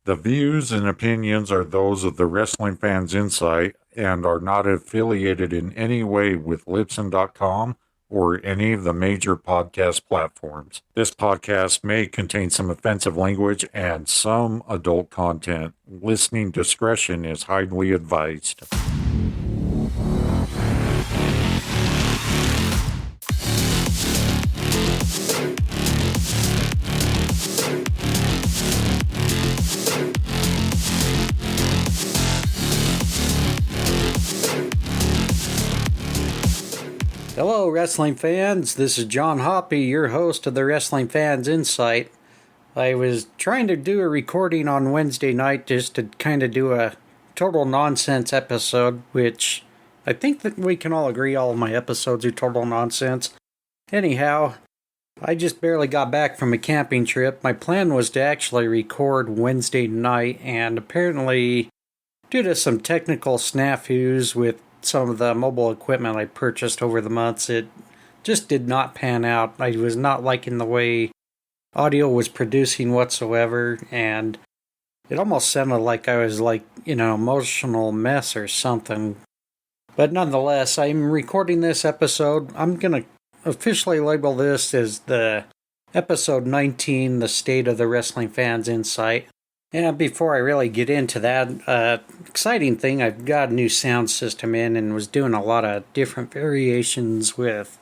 The views and opinions are those of the Wrestling Fans Incite and are not affiliated in any way with Libsyn.com or any of the major podcast platforms. This podcast may contain some offensive language and some adult content. Listening discretion is highly advised. Hello, wrestling fans. This is John Hoppy, your host of the Wrestling Fans Incite. I was trying to do a recording on Wednesday night just to kind of do a total nonsense episode, which I think that we can all agree all of my episodes are total nonsense. Anyhow, I just barely got back from a camping trip. My plan was to actually record Wednesday night, and apparently, due to some technical snafus with some of the mobile equipment I purchased over the months, it just did not pan out. I was not liking the way audio was producing whatsoever, and it almost sounded like I was like in an emotional mess or something. But nonetheless, I'm recording this episode. I'm going to officially label this as the episode 19, The State of the Wrestling Fans Incite. And before I really get into that, exciting thing, I've got a new sound system in and was doing a lot of different variations with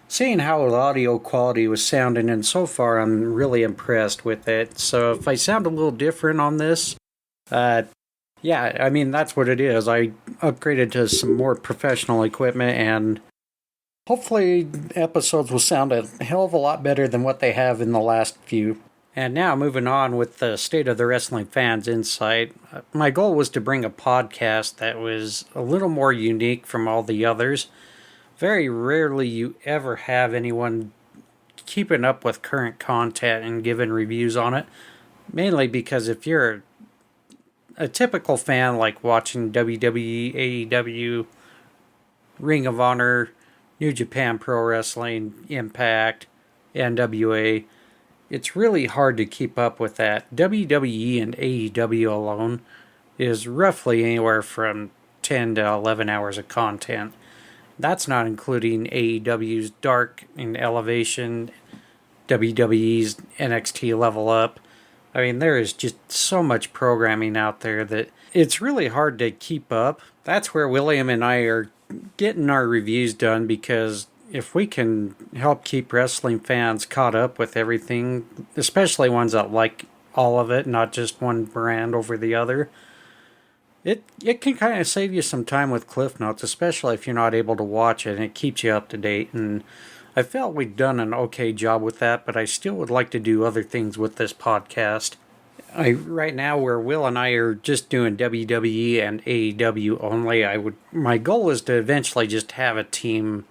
seeing how the audio quality was sounding, and so far I'm really impressed with it. So if I sound a little different on this, that's what it is. I upgraded to some more professional equipment, and hopefully episodes will sound a hell of a lot better than what they have in the last few. And now, moving on with the State of the Wrestling Fans Incite, my goal was to bring a podcast that was a little more unique from all the others. Very rarely you ever have anyone keeping up with current content and giving reviews on it. Mainly because if you're a typical fan like watching WWE, AEW, Ring of Honor, New Japan Pro Wrestling, Impact, NWA, it's really hard to keep up with that. WWE and AEW alone is roughly anywhere from 10 to 11 hours of content. That's not including AEW's Dark and Elevation, WWE's NXT Level Up. I mean, there is just so much programming out there that it's really hard to keep up. That's where William and I are getting our reviews done, because if we can help keep wrestling fans caught up with everything, especially ones that like all of it, not just one brand over the other, it can kind of save you some time with Cliff Notes, especially if you're not able to watch it, and it keeps you up to date. And I felt we'd done an okay job with that, but I still would like to do other things with this podcast. Right now, where Will and I are just doing WWE and AEW only, my goal is to eventually just have a team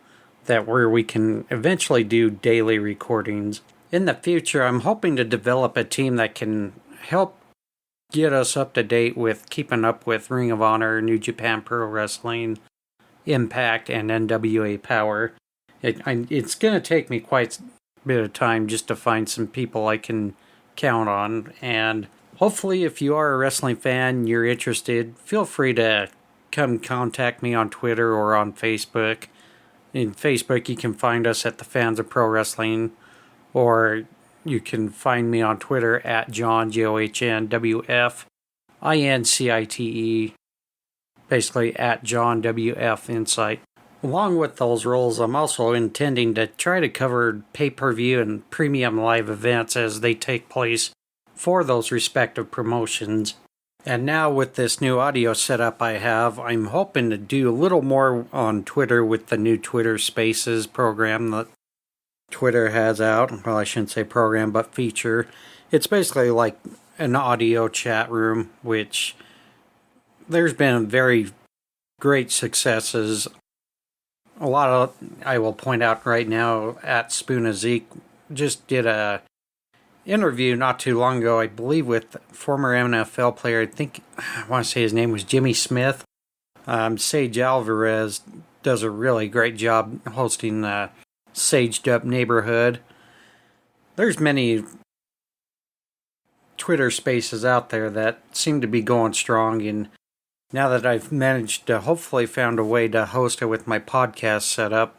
where we can eventually do daily recordings. In the future, I'm hoping to develop a team that can help get us up to date with keeping up with Ring of Honor, New Japan Pro Wrestling, Impact, and NWA Power. It's going to take me quite a bit of time just to find some people I can count on, and hopefully if you are a wrestling fan, you're interested, feel free to come contact me on Twitter or on Facebook. In Facebook, you can find us at the Fans of Pro Wrestling, or you can find me on Twitter at John, JohnWFIncite, basically at John WF Incite. Along with those roles, I'm also intending to try to cover pay-per-view and premium live events as they take place for those respective promotions. And now with this new audio setup I have, I'm hoping to do a little more on Twitter with the new Twitter Spaces program that Twitter has out. Well, I shouldn't say program, but feature. It's basically like an audio chat room, which there's been very great successes. A lot of, I will point out right now, at Spoon of Zeke just did a interview not too long ago, I believe, with former NFL player. I want to say his name was Jimmy Smith. Sage Alvarez does a really great job hosting the Saged Up Neighborhood. There's many Twitter spaces out there that seem to be going strong. And now that I've managed to hopefully found a way to host it with my podcast set up,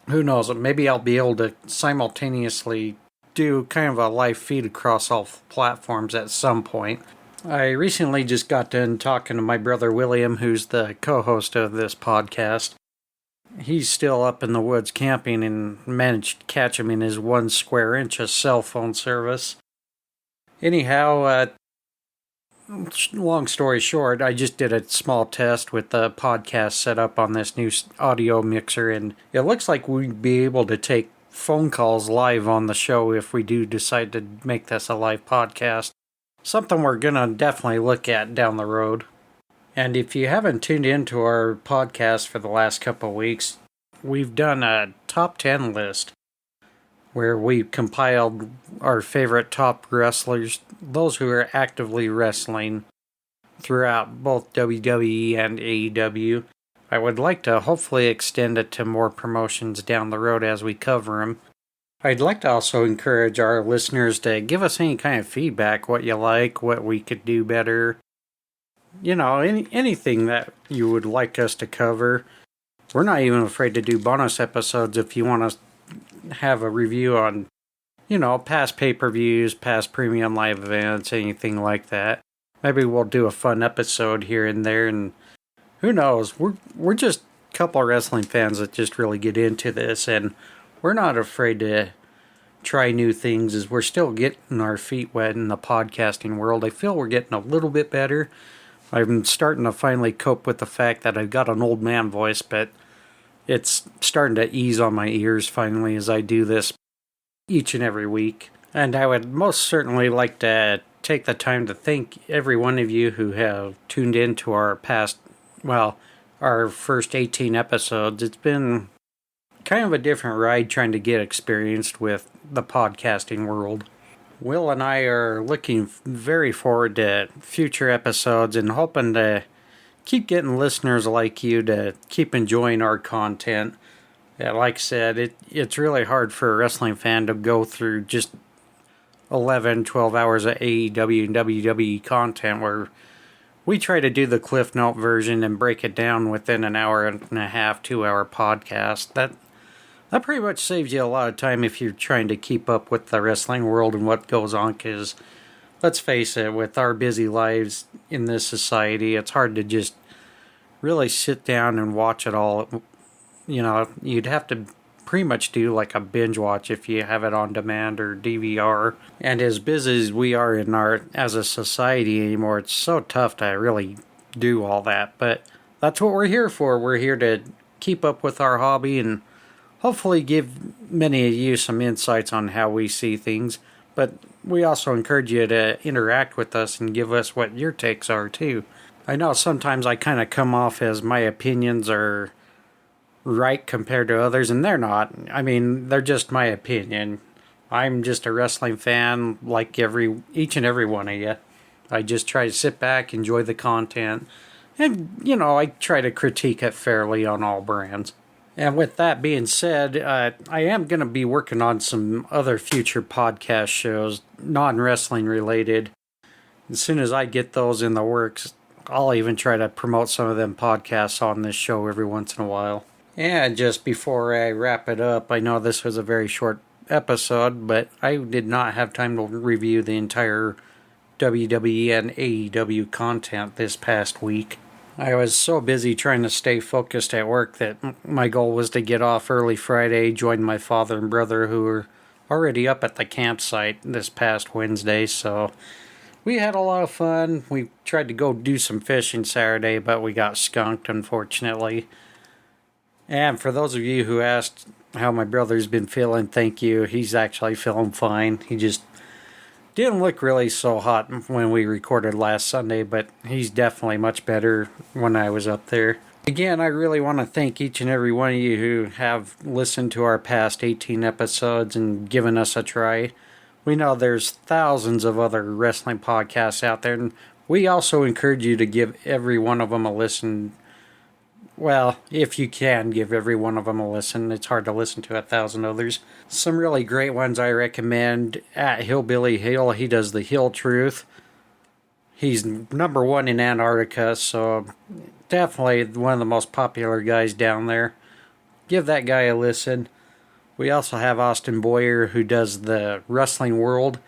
who knows, maybe I'll be able to simultaneously do kind of a live feed across all platforms at some point. I recently just got done talking to my brother William, who's the co-host of this podcast. He's still up in the woods camping and managed to catch him in his 1 square inch of cell phone service. Anyhow, long story short, I just did a small test with the podcast set up on this new audio mixer, and it looks like we'd be able to take phone calls live on the show if we do decide to make this a live podcast. Something we're going to definitely look at down the road. And if you haven't tuned into our podcast for the last couple of weeks, we've done a top 10 list where we compiled our favorite top wrestlers, those who are actively wrestling throughout both WWE and AEW. I would like to hopefully extend it to more promotions down the road as we cover them. I'd like to also encourage our listeners to give us any kind of feedback, what you like, what we could do better. You know, anything that you would like us to cover. We're not even afraid to do bonus episodes if you want to have a review on, past pay-per-views, past premium live events, anything like that. Maybe we'll do a fun episode here and there, and who knows, we're just a couple of wrestling fans that just really get into this, and we're not afraid to try new things as we're still getting our feet wet in the podcasting world. I feel we're getting a little bit better. I'm starting to finally cope with the fact that I've got an old man voice, but it's starting to ease on my ears finally as I do this each and every week. And I would most certainly like to take the time to thank every one of you who have tuned in to our first 18 episodes. It's been kind of a different ride trying to get experienced with the podcasting world. Will and I are looking very forward to future episodes and hoping to keep getting listeners like you to keep enjoying our content. Yeah, like I said, it's really hard for a wrestling fan to go through just 11, 12 hours of AEW and WWE content where we try to do the Cliff Note version and break it down within an hour and a half, 2-hour podcast. That pretty much saves you a lot of time if you're trying to keep up with the wrestling world and what goes on, because let's face it, with our busy lives in this society, it's hard to just really sit down and watch it all. You'd have to pretty much do like a binge watch if you have it on demand or DVR. And as busy as we are as a society anymore, it's so tough to really do all that. But that's what we're here for. We're here to keep up with our hobby and hopefully give many of you some insights on how we see things, but we also encourage you to interact with us and give us what your takes are too. I know sometimes I kind of come off as my opinions are right compared to others, and they're not. I mean, they're just my opinion. I'm just a wrestling fan like each and every one of you. I just try to sit back, enjoy the content, and, I try to critique it fairly on all brands. And with that being said, I am going to be working on some other future podcast shows, non-wrestling related. As soon as I get those in the works, I'll even try to promote some of them podcasts on this show every once in a while. And just before I wrap it up, I know this was a very short episode, but I did not have time to review the entire WWE and AEW content this past week. I was so busy trying to stay focused at work that my goal was to get off early Friday, join my father and brother who were already up at the campsite this past Wednesday, so we had a lot of fun. We tried to go do some fishing Saturday, but we got skunked, unfortunately. And for those of you who asked how my brother's been feeling, thank you. He's actually feeling fine. He just didn't look really so hot when we recorded last Sunday, but he's definitely much better when I was up there. Again, I really want to thank each and every one of you who have listened to our past 18 episodes and given us a try. We know there's thousands of other wrestling podcasts out there, and we also encourage you to give every one of them a listen Well, if you can give every one of them a listen, it's hard to listen to 1,000 others. Some really great ones I recommend. At Hillbilly Hill, he does the Hill Truth. He's number one in Antarctica, so definitely one of the most popular guys down there. Give that guy a listen. We also have Austin Boyer, who does the Wrestling World,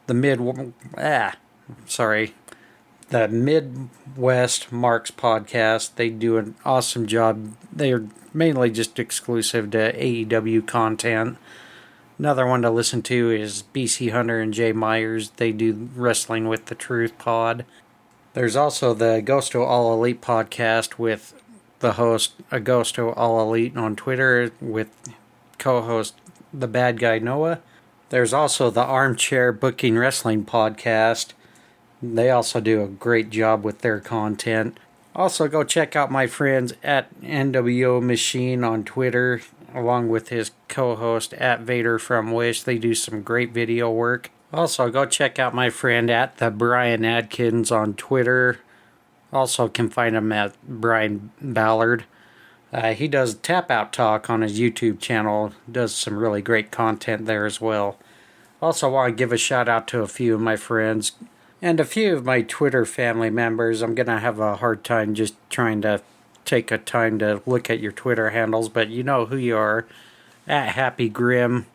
the Midwest Marks podcast. They do an awesome job. They are mainly just exclusive to AEW content. Another one to listen to is BC Hunter and Jay Myers. They do Wrestling with the Truth pod. There's also the Agosto All Elite podcast with the host Agosto All Elite on Twitter with co-host the bad guy Noah. There's also the Armchair Booking Wrestling podcast. They also do a great job with their content. Also, go check out my friends at NWO Machine on Twitter, along with his co-host at Vader from Wish. They do some great video work. Also, go check out my friend at the Brian Adkins on Twitter. Also can find him at Brian Ballard. He does Tap Out Talk on his YouTube channel. Does some really great content there as well. Also want to give a shout out to a few of my friends and a few of my Twitter family members. I'm going to have a hard time just trying to take a time to look at your Twitter handles, but you know who you are. At Happy Grim,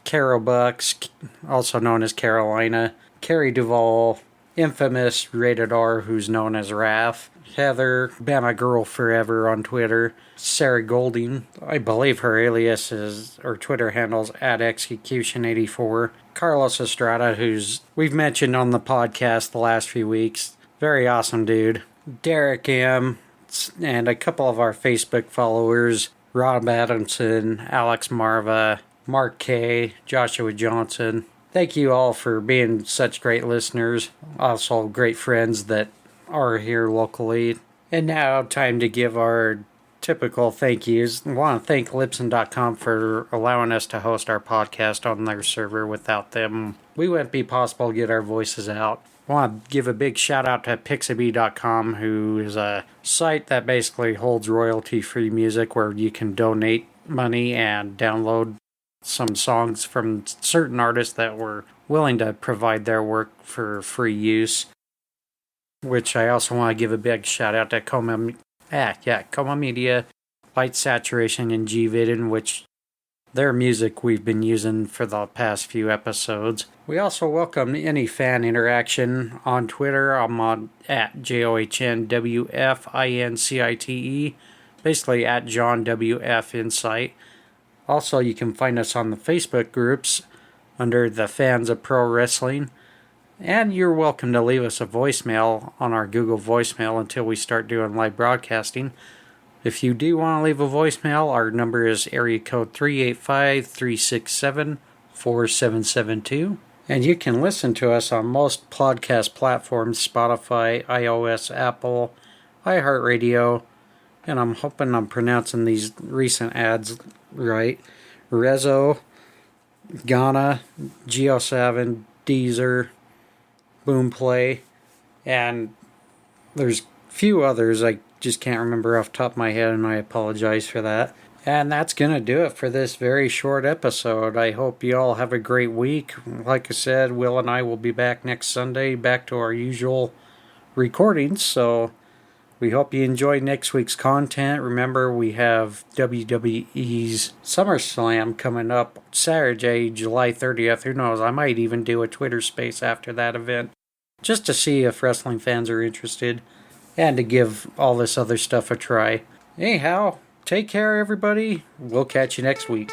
Carol Bucks, also known as Carolina, Carrie Duvall, Infamous Rated R, who's known as Raph, Heather, Bama Girl Forever on Twitter, Sarah Golding, I believe her alias is, or Twitter handle's at Execution84, Carlos Estrada, who's we've mentioned on the podcast the last few weeks, very awesome dude, Derek M, and a couple of our Facebook followers, Rob Adamson, Alex Marva, Mark K, Joshua Johnson. Thank you all for being such great listeners. Also great friends that are here locally. And now time to give our typical thank yous. I want to thank Libsyn.com for allowing us to host our podcast on their server. Without them, we wouldn't be possible to get our voices out. I want to give a big shout out to Pixabay.com, who is a site that basically holds royalty-free music where you can donate money and download some songs from certain artists that were willing to provide their work for free use. Which I also want to give a big shout out to Coma Media, Light Saturation, and G-Vidden, which their music we've been using for the past few episodes. We also welcome any fan interaction on Twitter. I'm on at JOHNWFINCITE, basically at John WF Incite. Also, you can find us on the Facebook groups under the Fans of Pro Wrestling. And you're welcome to leave us a voicemail on our Google voicemail until we start doing live broadcasting. If you do want to leave a voicemail, our number is area code 385-367-4772. And you can listen to us on most podcast platforms, Spotify, iOS, Apple, iHeartRadio, and I'm hoping I'm pronouncing these recent ads right. Rezo, Ghana, Geo7, Deezer, Boomplay, and there's a few others I just can't remember off the top of my head, and I apologize for that. And that's going to do it for this very short episode. I hope you all have a great week. Like I said, Will and I will be back next Sunday, back to our usual recordings, so we hope you enjoy next week's content. Remember, we have WWE's SummerSlam coming up Saturday, July 30th. Who knows? I might even do a Twitter space after that event, just to see if wrestling fans are interested, and to give all this other stuff a try. Anyhow, take care, everybody. We'll catch you next week.